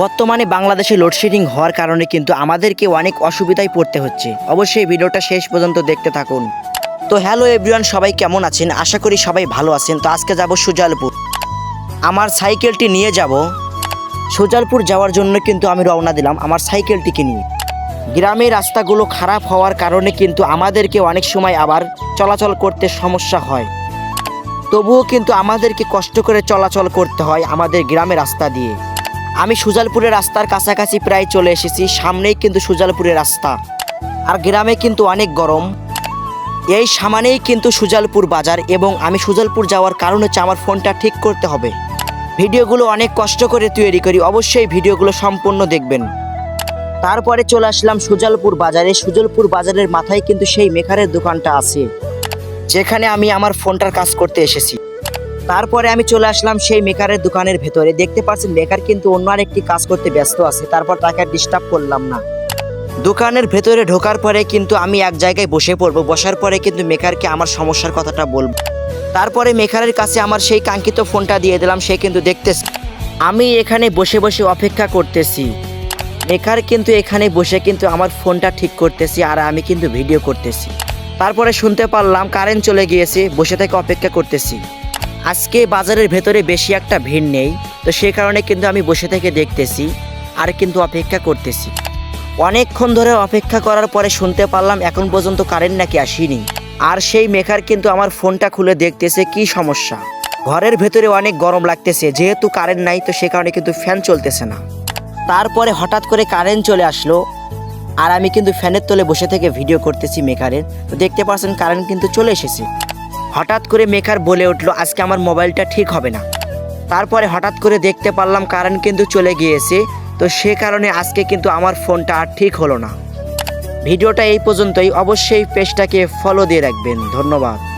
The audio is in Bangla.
বর্তমানে বাংলাদেশে লোডশেডিং হওয়ার কারণে কিন্তু আমাদেরকে অনেক অসুবিধায় পড়তে হচ্ছে। অবশ্যই ভিডিওটা শেষ পর্যন্ত দেখতে থাকুন। তো হ্যালো এভরিওয়ান, সবাই কেমন আছেন? আশা করি সবাই ভালো আছেন। তো আজকে যাব সুজালপুর। আমার সাইকেলটি নিয়ে যাব। সুজালপুর যাওয়ার জন্য কিন্তু আমি রওনা দিলাম আমার সাইকেলটিকে নিয়ে। গ্রামের রাস্তাগুলো খারাপ হওয়ার কারণে কিন্তু আমাদেরকে অনেক সময় আবার চলাচল করতে সমস্যা হয়। তবুও কিন্তু আমাদেরকে কষ্ট করে চলাচল করতে হয় আমাদের গ্রামের রাস্তা দিয়ে। আমি সুজালপুরের রাস্তার কাছাকাছি প্রায় চলে এসেছি। সামনেই কিন্তু সুজালপুরের রাস্তা, আর গ্রামে কিন্তু অনেক গরম। এই সামনেই কিন্তু সুজালপুর বাজার, এবং আমি সুজালপুর যাওয়ার কারণ হচ্ছে আমার ফোনটা ঠিক করতে হবে। ভিডিওগুলো অনেক কষ্ট করে তৈরি করি, অবশ্যই ভিডিওগুলো সম্পূর্ণ দেখবেন। তারপরে চলে আসলাম সুজালপুর বাজারে। সুজালপুর বাজারের মাথায় কিন্তু সেই মেকারের দোকানটা আছে, যেখানে আমি আমার ফোনটার কাজ করতে এসেছি। তারপরে আমি চলে আসলাম সেই মেকারের দোকানের ভেতরে। দেখতে পাচ্ছেন মেকার কিন্তু অন্য আরেকটি কাজ করতে ব্যস্ত আছে, তারপর তাকে ডিস্টার্ব করলাম না। দোকানের ভেতরে ঢোকার পরে কিন্তু আমি এক জায়গায় বসে পড়বো। বসার পরে কিন্তু মেকারকে আমার সমস্যার কথাটা বলবো। তারপরে মেকারের কাছে আমার সেই কাঙ্ক্ষিত ফোনটা দিয়ে দিলাম। সে কিন্তু দেখতেছে আমি এখানে বসে বসে অপেক্ষা করতেছি। মেকার কিন্তু এখানে বসে কিন্তু আমার ফোনটা ঠিক করতেছি, আর আমি কিন্তু ভিডিও করতেছি। তারপরে শুনতে পারলাম কারেন্ট চলে গিয়েছে, বসে থেকে অপেক্ষা করতেছি। আজকে বাজারের ভেতরে বেশি একটা ভিড় নেই, তো সেই কারণে কিন্তু আমি বসে থেকে দেখতেছি আর কিন্তু অপেক্ষা করতেছি। অনেকক্ষণ ধরে অপেক্ষা করার পরে শুনতে পারলাম এখন পর্যন্ত কারেন্ট নাকি আসেনি। আর সেই মেকার কিন্তু আমার ফোনটা খুলে দেখতেছে কি সমস্যা। ঘরের ভেতরে অনেক গরম লাগতেছে, যেহেতু কারেন্ট নাই তো সে কারণে কিন্তু ফ্যান চলতেছে না। তারপরে হঠাৎ করে কারেন্ট চলে আসলো, আর আমি কিন্তু ফ্যানের তলে বসে থেকে ভিডিও করতেছি মেকারের। তো দেখতে পাচ্ছেন কারেন্ট কিন্তু চলে এসেছে। হঠাৎ করে মেকার বলে উঠলো আজকে আমার মোবাইলটা ঠিক হবে না। তারপরে হঠাৎ করে দেখতে পারলাম কারেন্ট কিন্তু চলে গিয়েছে, তো সে কারণে আজকে কিন্তু আমার ফোনটা আর ঠিক হলো না। ভিডিওটা এই পর্যন্তই। অবশ্যই পেজটাকে ফলো দিয়ে রাখবেন। ধন্যবাদ।